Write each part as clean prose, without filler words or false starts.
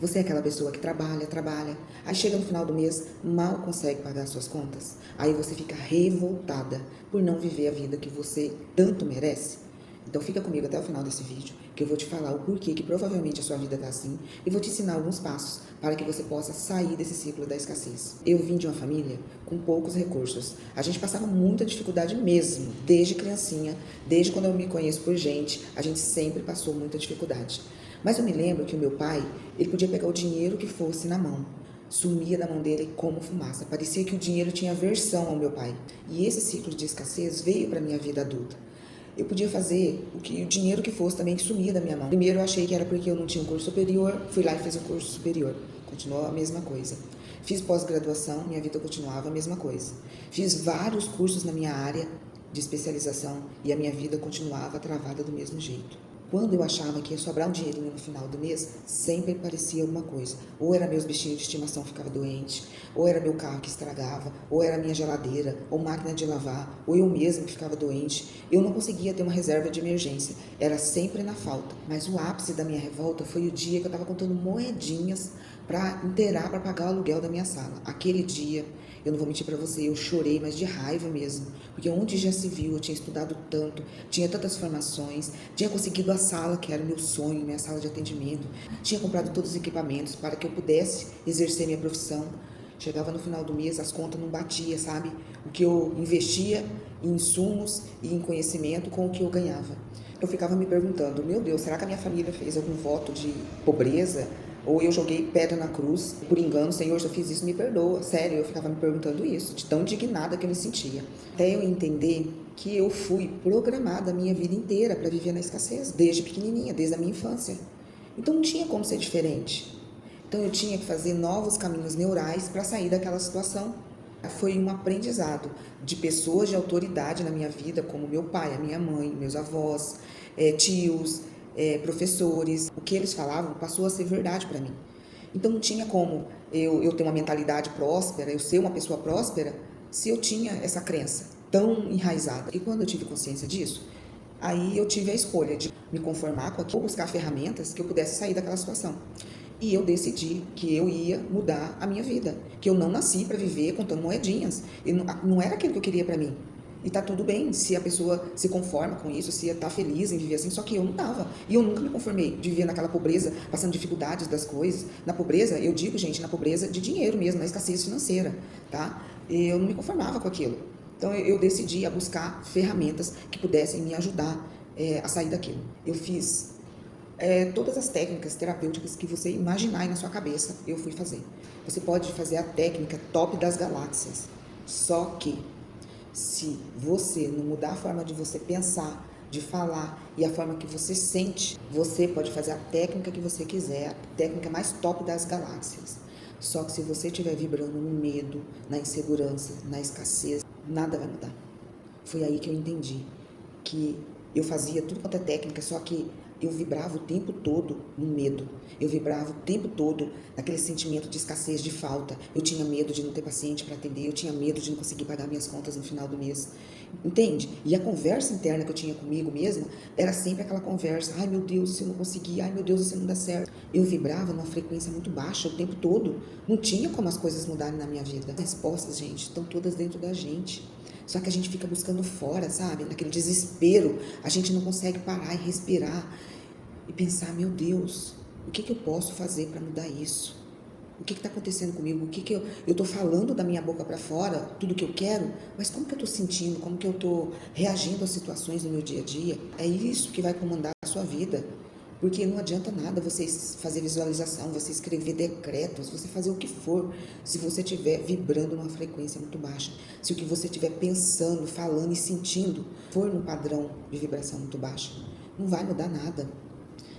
Você é aquela pessoa que trabalha, trabalha, aí chega no final do mês, mal consegue pagar suas contas. Aí você fica revoltada por não viver a vida que você tanto merece. Então fica comigo até o final desse vídeo, que eu vou te falar o porquê que provavelmente a sua vida está assim e vou te ensinar alguns passos para que você possa sair desse ciclo da escassez. Eu vim de uma família com poucos recursos. A gente passava muita dificuldade mesmo, desde criancinha, desde quando eu me conheço por gente, a gente sempre passou muita dificuldade. Mas eu me lembro que o meu pai, ele podia pegar o dinheiro que fosse na mão. Sumia da mão dele como fumaça. Parecia que o dinheiro tinha aversão ao meu pai. E esse ciclo de escassez veio para a minha vida adulta. Eu podia fazer o dinheiro que fosse também que sumia da minha mão. Primeiro eu achei que era porque eu não tinha um curso superior, fui lá e fiz um curso superior. Continuou a mesma coisa. Fiz pós-graduação, minha vida continuava a mesma coisa. Fiz vários cursos na minha área de especialização e a minha vida continuava travada do mesmo jeito. Quando eu achava que ia sobrar um dinheirinho no final do mês, sempre parecia alguma coisa. Ou era meus bichinhos de estimação que ficavam doentes, ou era meu carro que estragava, ou era minha geladeira, ou máquina de lavar, ou eu mesma que ficava doente. Eu não conseguia ter uma reserva de emergência, era sempre na falta. Mas o ápice da minha revolta foi o dia que eu estava contando moedinhas para inteirar, para pagar o aluguel da minha sala. Aquele dia, eu não vou mentir para você, eu chorei, mas de raiva mesmo. Porque onde já se viu, eu tinha estudado tanto, tinha tantas formações, tinha conseguido a sala, que era o meu sonho, minha sala de atendimento, tinha comprado todos os equipamentos para que eu pudesse exercer minha profissão. Chegava no final do mês, as contas não batiam, sabe? O que eu investia em insumos e em conhecimento com o que eu ganhava. Eu ficava me perguntando, meu Deus, será que a minha família fez algum voto de pobreza? Ou eu joguei pedra na cruz por engano, Senhor, se eu fiz isso, me perdoa. Sério, eu ficava me perguntando isso, de tão indignada que eu me sentia. Até eu entender que eu fui programada a minha vida inteira para viver na escassez, desde pequenininha, desde a minha infância. Então não tinha como ser diferente. Então eu tinha que fazer novos caminhos neurais para sair daquela situação. Foi um aprendizado de pessoas de autoridade na minha vida, como meu pai, a minha mãe, meus avós, tios, professores. O que eles falavam passou a ser verdade para mim. Então não tinha como eu ter uma mentalidade próspera, eu ser uma pessoa próspera, se eu tinha essa crença tão enraizada. E quando eu tive consciência disso, aí eu tive a escolha de me conformar com aquilo, buscar ferramentas que eu pudesse sair daquela situação. E eu decidi que eu ia mudar a minha vida, que eu não nasci para viver contando moedinhas. E não era aquilo que eu queria para mim. E tá tudo bem se a pessoa se conforma com isso, se tá feliz em viver assim, só que eu não tava. E eu nunca me conformei de viver naquela pobreza, passando dificuldades das coisas. Na pobreza, eu digo, gente, na pobreza de dinheiro mesmo, na escassez financeira, tá? Eu não me conformava com aquilo. Então eu decidi a buscar ferramentas que pudessem me ajudar a sair daquilo. Eu fiz todas as técnicas terapêuticas que você imaginar aí na sua cabeça, eu fui fazer. Você pode fazer a técnica top das galáxias, só que se você não mudar a forma de você pensar, de falar e a forma que você sente, você pode fazer a técnica que você quiser, a técnica mais top das galáxias. Só que se você estiver vibrando no medo, na insegurança, na escassez, nada vai mudar. Foi aí que eu entendi que eu fazia tudo quanto é técnica, só que eu vibrava o tempo todo no medo. Eu vibrava o tempo todo naquele sentimento de escassez, de falta. Eu tinha medo de não ter paciente para atender, eu tinha medo de não conseguir pagar minhas contas no final do mês. Entende? E a conversa interna que eu tinha comigo mesma era sempre aquela conversa: ai meu Deus, se eu não conseguir, ai meu Deus, se não dá certo. Eu vibrava numa frequência muito baixa o tempo todo. Não tinha como as coisas mudarem na minha vida. As respostas, gente, estão todas dentro da gente. Só que a gente fica buscando fora, sabe? Naquele desespero, a gente não consegue parar e respirar e pensar, meu Deus, o que eu posso fazer para mudar isso? O que está acontecendo comigo? O que eu estou falando da minha boca para fora, tudo que eu quero, mas como que eu estou sentindo? Como que eu estou reagindo às situações do meu dia a dia? É isso que vai comandar a sua vida. Porque não adianta nada você fazer visualização, você escrever decretos, você fazer o que for, se você estiver vibrando numa frequência muito baixa. Se o que você estiver pensando, falando e sentindo for num padrão de vibração muito baixa, não vai mudar nada.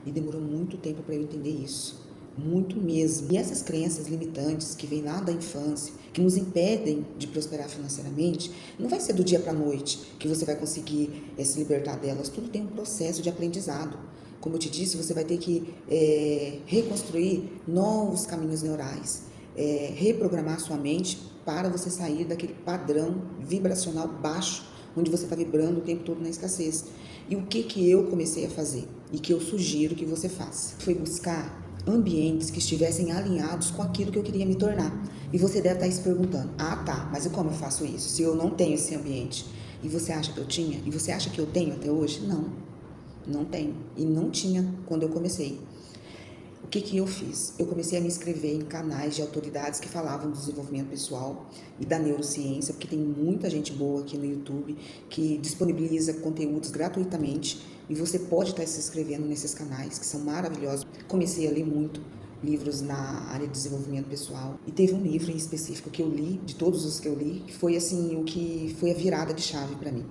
E demorou muito tempo para eu entender isso. Muito mesmo. E essas crenças limitantes que vêm lá da infância, que nos impedem de prosperar financeiramente, não vai ser do dia para a noite que você vai conseguir se libertar delas. Tudo tem um processo de aprendizado. Como eu te disse, você vai ter que reconstruir novos caminhos neurais, reprogramar sua mente para você sair daquele padrão vibracional baixo, onde você está vibrando o tempo todo na escassez. E o que eu comecei a fazer e que eu sugiro que você faça? Foi buscar ambientes que estivessem alinhados com aquilo que eu queria me tornar. E você deve estar se perguntando, ah tá, mas e como eu faço isso se eu não tenho esse ambiente? E você acha que eu tinha? E você acha que eu tenho até hoje? Não, não tenho. E não tinha quando eu comecei. O que eu fiz? Eu comecei a me inscrever em canais de autoridades que falavam do desenvolvimento pessoal e da neurociência, porque tem muita gente boa aqui no YouTube que disponibiliza conteúdos gratuitamente e você pode estar se inscrevendo nesses canais que são maravilhosos. Comecei a ler muito livros na área de desenvolvimento pessoal e teve um livro em específico que eu li, de todos os que eu li, que foi assim o que foi a virada de chave para mim.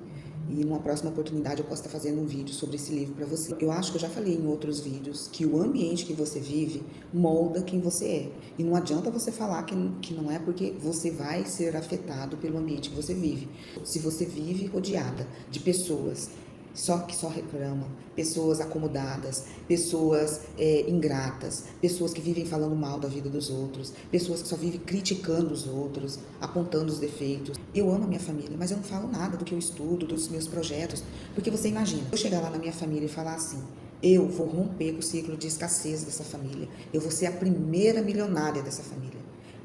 E numa próxima oportunidade eu posso estar fazendo um vídeo sobre esse livro para você. Eu acho que eu já falei em outros vídeos que o ambiente que você vive molda quem você é. E não adianta você falar que não é, porque você vai ser afetado pelo ambiente que você vive. Se você vive rodeada de pessoas que só reclamam, pessoas acomodadas, pessoas ingratas, pessoas que vivem falando mal da vida dos outros, pessoas que só vivem criticando os outros, apontando os defeitos. Eu amo a minha família, mas eu não falo nada do que eu estudo, dos meus projetos, porque você imagina, eu chegar lá na minha família e falar assim, eu vou romper com o ciclo de escassez dessa família, eu vou ser a primeira milionária dessa família.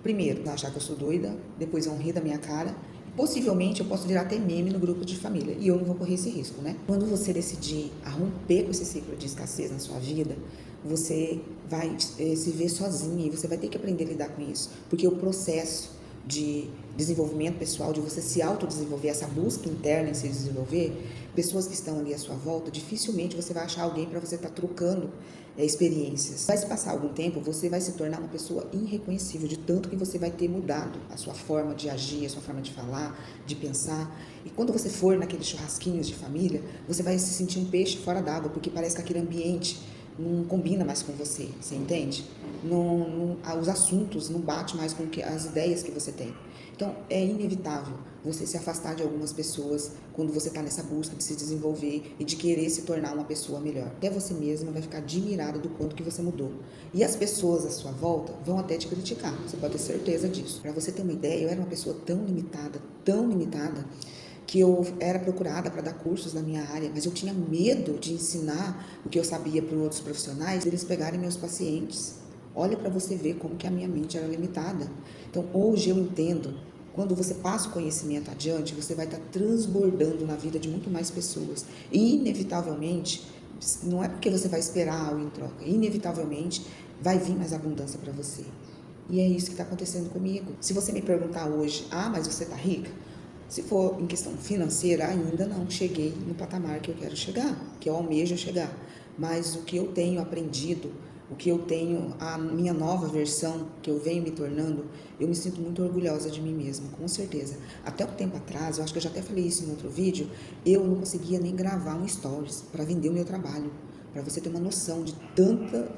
Primeiro, vão achar que eu sou doida, depois vão rir da minha cara. Possivelmente eu posso virar até meme no grupo de família e eu não vou correr esse risco, né? Quando você decidir a romper com esse ciclo de escassez na sua vida, você vai se ver sozinha e você vai ter que aprender a lidar com isso, porque o processo de desenvolvimento pessoal, de você se autodesenvolver, essa busca interna em se desenvolver, pessoas que estão ali à sua volta, dificilmente você vai achar alguém para você estar trocando experiências. Vai se passar algum tempo, você vai se tornar uma pessoa irreconhecível, de tanto que você vai ter mudado a sua forma de agir, a sua forma de falar, de pensar. E quando você for naqueles churrasquinhos de família, você vai se sentir um peixe fora d'água, porque parece que aquele ambiente não combina mais com você entende? Os assuntos não batem mais com as ideias que você tem. Então, é inevitável você se afastar de algumas pessoas quando você está nessa busca de se desenvolver e de querer se tornar uma pessoa melhor. Até você mesma vai ficar admirada do quanto que você mudou. E as pessoas à sua volta vão até te criticar, você pode ter certeza disso. Para você ter uma ideia, eu era uma pessoa tão limitada, que eu era procurada para dar cursos na minha área, mas eu tinha medo de ensinar o que eu sabia para outros profissionais, eles pegarem meus pacientes. Olha para você ver como que a minha mente era limitada. Então, hoje eu entendo, quando você passa o conhecimento adiante, você vai estar transbordando na vida de muito mais pessoas. E, inevitavelmente, não é porque você vai esperar algo em troca, inevitavelmente vai vir mais abundância para você. E é isso que está acontecendo comigo. Se você me perguntar hoje, mas você está rica? Se for em questão financeira, ainda não cheguei no patamar que eu quero chegar, que eu almejo chegar. Mas o que eu tenho aprendido, o que eu tenho, a minha nova versão, que eu venho me tornando, eu me sinto muito orgulhosa de mim mesma, com certeza. Até um tempo atrás, eu acho que eu já até falei isso em outro vídeo, eu não conseguia nem gravar um stories para vender o meu trabalho. Para você ter uma noção de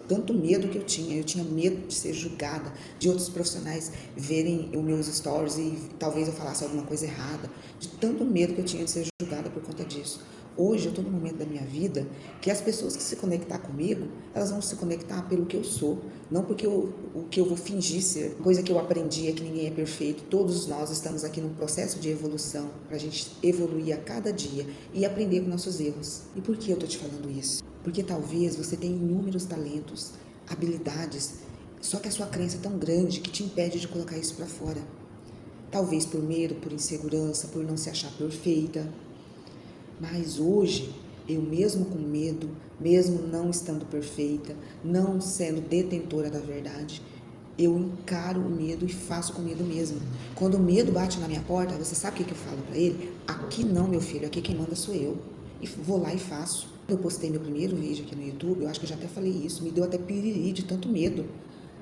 tanto medo que eu tinha. Eu tinha medo de ser julgada, de outros profissionais verem os meus stories e talvez eu falasse alguma coisa errada, de tanto medo que eu tinha de ser julgada por conta disso. Hoje eu estou num momento da minha vida que as pessoas que se conectar comigo, elas vão se conectar pelo que eu sou, não porque o que eu vou fingir ser. Coisa que eu aprendi é que ninguém é perfeito, todos nós estamos aqui num processo de evolução, para a gente evoluir a cada dia e aprender com nossos erros. E por que eu estou te falando isso? Porque talvez você tenha inúmeros talentos, habilidades, só que a sua crença é tão grande que te impede de colocar isso para fora. Talvez por medo, por insegurança, por não se achar perfeita. Mas hoje, eu mesmo com medo, mesmo não estando perfeita, não sendo detentora da verdade, eu encaro o medo e faço com medo mesmo. Quando o medo bate na minha porta, você sabe o que eu falo para ele? Aqui não, meu filho, aqui quem manda sou eu. E vou lá e faço. Eu postei meu primeiro vídeo aqui no YouTube, eu acho que eu já até falei isso, me deu até piriri de tanto medo.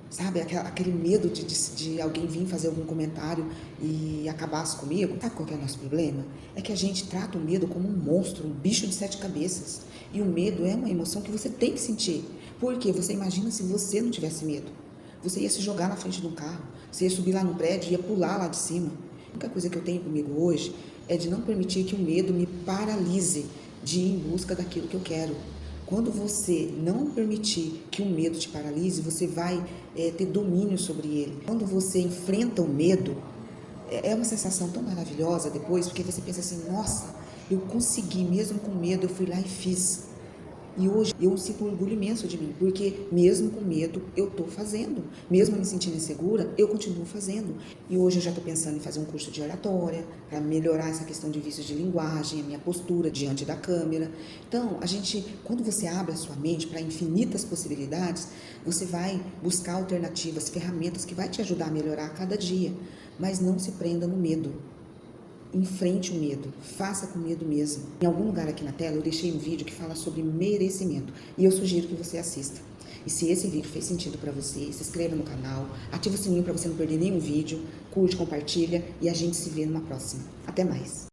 Sabe, aquele medo de alguém vir fazer algum comentário e acabasse comigo. Sabe qual que é o nosso problema? É que a gente trata o medo como um monstro, um bicho de 7 cabeças. E o medo é uma emoção que você tem que sentir. Porque você imagina se você não tivesse medo. Você ia se jogar na frente de um carro, você ia subir lá no prédio, ia pular lá de cima. A única coisa que eu tenho comigo hoje é de não permitir que o medo me paralise de ir em busca daquilo que eu quero. Quando você não permitir que o medo te paralise, você vai ter domínio sobre ele. Quando você enfrenta o medo, é uma sensação tão maravilhosa depois, porque você pensa assim, nossa, eu consegui, mesmo com medo, eu fui lá e fiz. E hoje eu sinto um orgulho imenso de mim, porque mesmo com medo, eu estou fazendo. Mesmo me sentindo insegura, eu continuo fazendo. E hoje eu já estou pensando em fazer um curso de oratória, para melhorar essa questão de vícios de linguagem, a minha postura diante da câmera. Então, quando você abre a sua mente para infinitas possibilidades, você vai buscar alternativas, ferramentas que vai te ajudar a melhorar a cada dia. Mas não se prenda no medo. Enfrente o medo, faça com medo mesmo. Em algum lugar aqui na tela eu deixei um vídeo que fala sobre merecimento e eu sugiro que você assista. E se esse vídeo fez sentido para você, se inscreva no canal, ativa o sininho para você não perder nenhum vídeo, curte, compartilha e a gente se vê numa próxima. Até mais!